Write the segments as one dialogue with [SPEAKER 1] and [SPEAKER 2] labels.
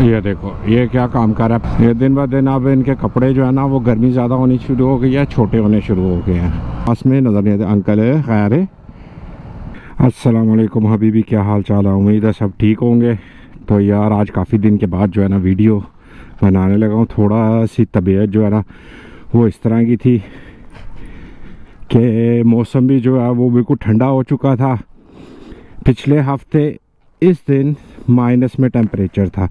[SPEAKER 1] ये देखो ये क्या काम कर रहा है। ये दिन ब दिन अब इनके कपड़े जो है ना वो गर्मी ज़्यादा होनी शुरू हो गई है, छोटे होने शुरू हो गए हैं। पास में नज़र नहीं आते। अंकल है, खैर है। अस्सलाम वालेकुम हबीबी, क्या हाल चाल है? उम्मीद है सब ठीक होंगे। तो यार आज काफ़ी दिन के बाद जो है ना वीडियो बनाने लगा हूँ। थोड़ा सी तबीयत जो है ना वो इस तरह की थी कि मौसम भी जो है वो बिल्कुल ठंडा हो चुका था। पिछले हफ्ते इस दिन माइनस में टेम्परेचर था,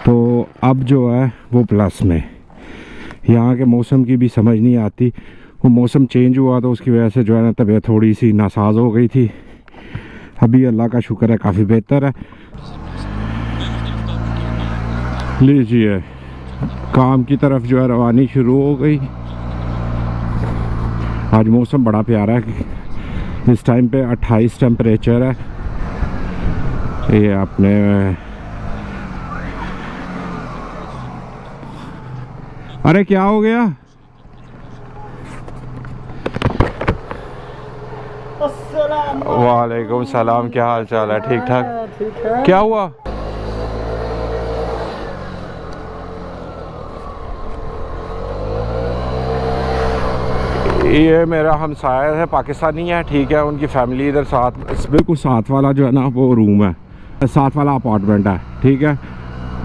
[SPEAKER 1] तो अब जो है वो प्लस में। यहाँ के मौसम की भी समझ नहीं आती। वो मौसम चेंज हुआ तो उसकी वजह से जो है ना तबीयत थोड़ी सी नासाज हो गई थी। अभी अल्लाह का शुक्र है काफ़ी बेहतर है। लीजिए काम की तरफ जो है रवानी शुरू हो गई। आज मौसम बड़ा प्यारा है। इस टाइम पे 28 टेम्परेचर है। ये अपने अरे क्या हो गया? वालेकुम सलाम, क्या हाल चाल है? ठीक ठाक?
[SPEAKER 2] ठीक है।
[SPEAKER 1] क्या हुआ? ये मेरा हमसाया है, पाकिस्तानी है, ठीक है। उनकी फैमिली इधर साथ, बिल्कुल साथ वाला जो है ना वो रूम है, साथ वाला अपार्टमेंट है, ठीक है।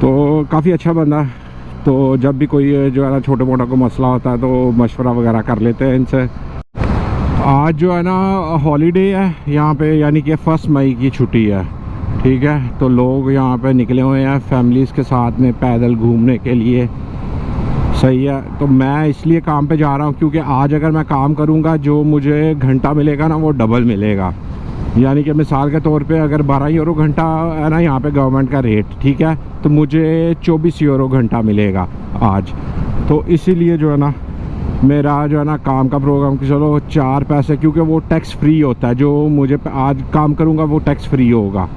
[SPEAKER 1] तो काफ़ी अच्छा बंदा है। तो जब भी कोई जो है ना छोटे मोटा को मसला होता है तो मशवरा वगैरह कर लेते हैं इनसे। आज जो है ना हॉलीडे है यहाँ पे, यानी कि 1 मई की छुट्टी है, ठीक है। तो लोग यहाँ पे निकले हुए हैं फैमिलीज़ के साथ में पैदल घूमने के लिए। सही है। तो मैं इसलिए काम पे जा रहा हूँ क्योंकि आज अगर मैं काम करूँगा जो मुझे घंटा मिलेगा ना वो डबल मिलेगा। यानी कि मिसाल के तौर पे अगर 12 यूरो घंटा है ना यहाँ पे गवर्नमेंट का रेट, ठीक है, तो मुझे 24 यूरो घंटा मिलेगा आज। तो इसीलिए जो है ना मेरा जो है ना काम का प्रोग्राम कि चलो 4 पैसे, क्योंकि वो टैक्स फ्री होता है। जो मुझे आज काम करूँगा वो टैक्स फ्री होगा।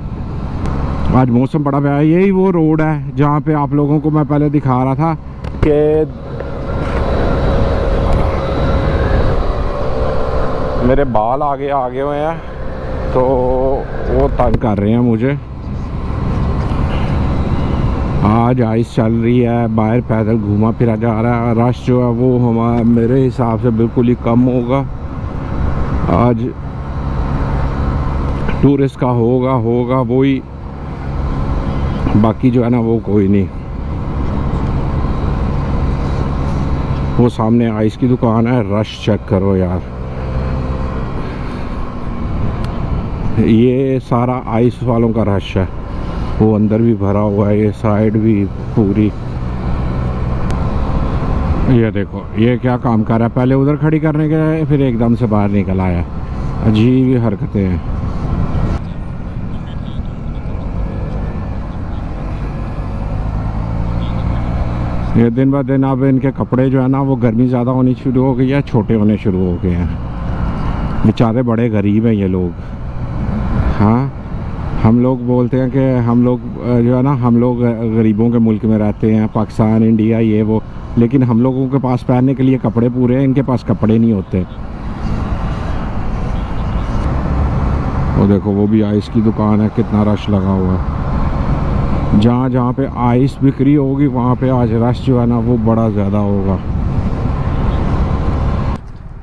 [SPEAKER 1] आज मौसम बड़ा प्यारा है। यही वो रोड है जहाँ पे आप लोगों को मैं पहले दिखा रहा था कि मेरे बाल आगे हुए हैं तो वो तंग कर रहे हैं मुझे। आज आइस चल रही है, बाहर पैदल घूमा फिरा जा रहा है। रश जो है वो मेरे हिसाब से बिल्कुल ही कम होगा। आज टूरिस्ट का होगा वही, बाकी जो है ना वो कोई नहीं। वो सामने आइस की दुकान है, रश चेक करो यार। ये सारा आइस वालों का रश है, वो अंदर भी भरा हुआ है, ये साइड भी पूरी। ये देखो ये क्या काम कर रहा है। पहले उधर खड़ी करने के फिर एकदम से बाहर निकल आया। अजीब हरकतें हैं। ये दिन ब दिन अब इनके कपड़े जो है ना वो गर्मी ज़्यादा होनी शुरू हो गई है, छोटे होने शुरू हो गए हैं। बेचारे बड़े गरीब हैं ये लोग। हाँ, हम लोग बोलते हैं कि हम लोग जो है ना हम लोग गरीबों के मुल्क में रहते हैं, पाकिस्तान, इंडिया, ये वो, लेकिन हम लोगों के पास पहनने के लिए कपड़े पूरे हैं, इनके पास कपड़े नहीं होते। वो देखो वो भी आइस की दुकान है, कितना रश लगा हुआ है। जहाँ पे आइस बिक्री होगी वहाँ पे आज रश जो है ना वो बड़ा ज़्यादा होगा।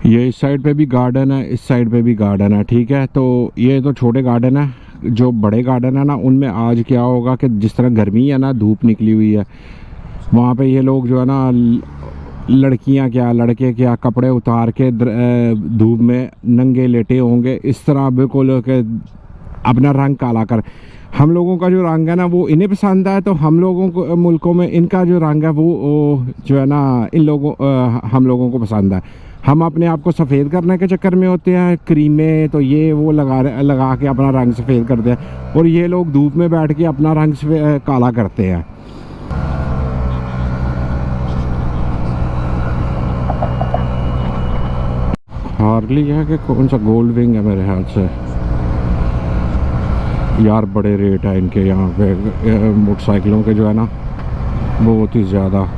[SPEAKER 1] ये इस साइड पे भी गार्डन है, इस साइड पे भी गार्डन है, ठीक है। तो ये तो छोटे गार्डन है। जो बड़े गार्डन है ना उनमें आज क्या होगा कि जिस तरह गर्मी है ना, धूप निकली हुई है, वहाँ पे ये लोग जो है ना लड़कियाँ क्या लड़के क्या कपड़े उतार के धूप में नंगे लेटे होंगे, इस तरह बिल्कुल के अपना रंग काला कर। हम लोगों का जो रंग है ना वो इन्हें पसंद है, तो हम लोगों को मुल्कों में इनका जो रंग है वो जो है ना हम लोगों को पसंद है। हम अपने आप को सफ़ेद करने के चक्कर में होते हैं, क्रीमें तो ये वो लगा के अपना रंग सफ़ेद करते हैं, और ये लोग धूप में बैठ के अपना रंग काला करते हैं। हार्ली है कि कौन सा गोल्ड विंग है मेरे ख्याल से। यार बड़े रेट है इनके यहाँ पे मोटरसाइकिलों के जो है ना बहुत ही ज़्यादा।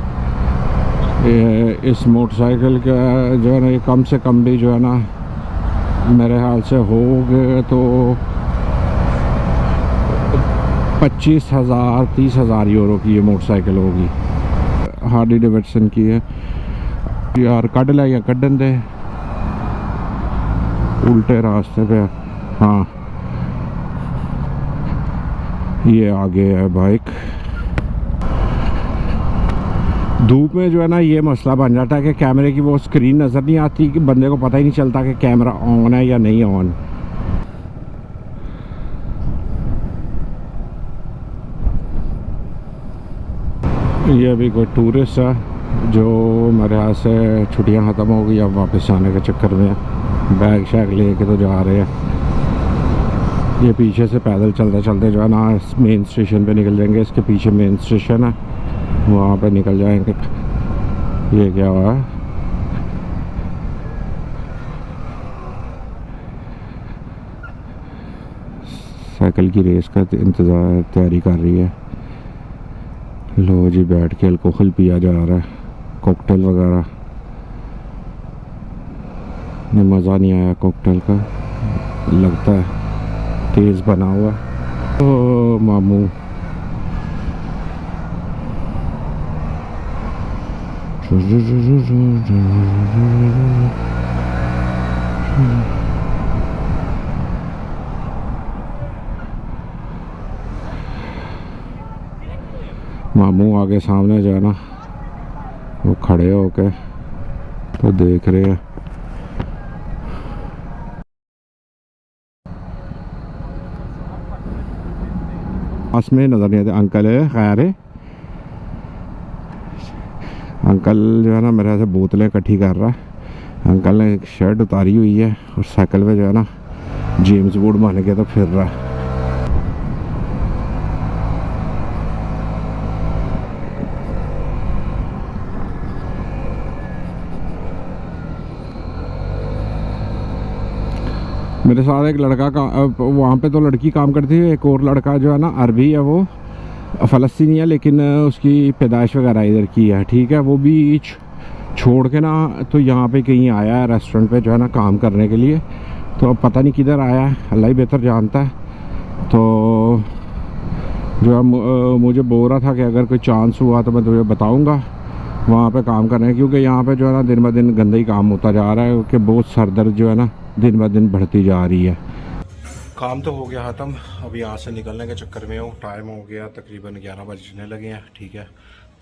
[SPEAKER 1] इस मोटरसाइकिल का जो है ना ये कम से कम भी जो है ना मेरे ख्याल से हो गए तो 25,000 30,000 यूरो की ये मोटरसाइकिल होगी। हार्ली डेविडसन की है यार। कड़ लै या कड्ढन दे उल्टे रास्ते पे। हाँ ये आगे है बाइक। धूप में जो है ना ये मसला बन जाता है कि कैमरे की वो स्क्रीन नज़र नहीं आती, कि बंदे को पता ही नहीं चलता कि कैमरा ऑन है या नहीं ऑन। ये अभी कोई टूरिस्ट है जो मेरे यहाँ से छुट्टियाँ ख़त्म हो गई, अब वापस आने के चक्कर में बैग शैग ले के तो जा रहे हैं। ये पीछे से पैदल चलते चलते जो है ना मेन स्टेशन पे निकल जाएंगे। इसके पीछे मेन स्टेशन है, वहाँ पे निकल जाएंगे। ये क्या हुआ है? साइकिल की रेस का इंतज़ार तैयारी कर रही है। लो जी बैठ के अल्कोहल पिया जा रहा है, कॉकटेल वगैरह। मज़ा नहीं आया कॉकटेल का, लगता है तेज़ बना हुआ। ओ मामू मामू आगे सामने जो है ना वो खड़े होके तो देख रहे हैं। पास में नजर नहीं आते। अंकल है, खैर है। अंकल जो है ना मेरे से बोतलें इकट्ठी कर रहा है। अंकल ने एक शर्ट उतारी हुई है और साइकिल पे जो है ना जेम्स बॉन्ड बन के तो फिर रहा है। मेरे साथ एक लड़का का वहाँ पे तो लड़की काम करती है, एक और लड़का जो है ना अरबी है, वो फ़लस्तीनी है लेकिन उसकी पैदाइश वगैरह इधर की है। ठीक है, वो भी छोड़ के ना तो यहाँ पे कहीं आया है रेस्टोरेंट पे जो है ना काम करने के लिए। तो अब पता नहीं किधर आया है, अल्लाह ही बेहतर जानता है। तो जो है मुझे बोल रहा था कि अगर कोई चांस हुआ तो मैं तुम्हें बताऊँगा वहाँ पे काम करने, क्योंकि यहाँ पे जो है ना दिन ब दिन गंदा ही काम होता जा रहा है, क्योंकि बहुत सरदर्द जो है ना दिन ब दिन बढ़ती जा रही है। काम तो हो गया ख़त्म, अभी यहाँ से निकलने के चक्कर में हूँ। टाइम हो गया तकरीबन 11 बजने लगे हैं। ठीक है,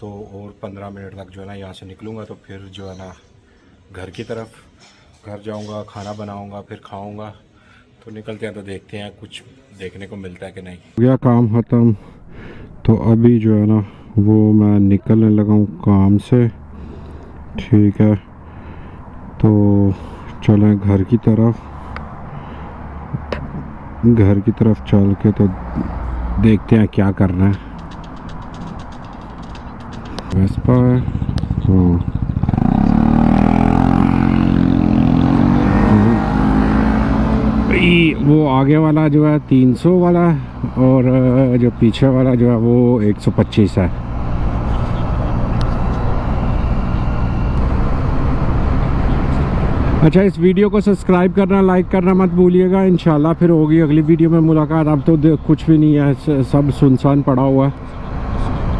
[SPEAKER 1] तो और 15 मिनट तक जो है ना यहाँ से निकलूँगा तो फिर जो है ना घर की तरफ घर जाऊँगा, खाना बनाऊँगा, फिर खाऊँगा। तो निकलते हैं तो देखते हैं कुछ देखने को मिलता है कि नहीं। हो गया काम ख़त्म, तो अभी जो है ना वो मैं निकलने लगा हूँ काम से। ठीक है, तो चलें घर की तरफ चल के तो देखते हैं क्या करना है। वेस्पा है, वो आगे वाला जो है 300 वाला और जो पीछे वाला जो है वो 125 है। अच्छा, इस वीडियो को सब्सक्राइब करना, लाइक करना मत भूलिएगा। इंशाल्लाह फिर होगी अगली वीडियो में मुलाकात। अब तो कुछ भी नहीं है, सब सुनसान पड़ा हुआ है।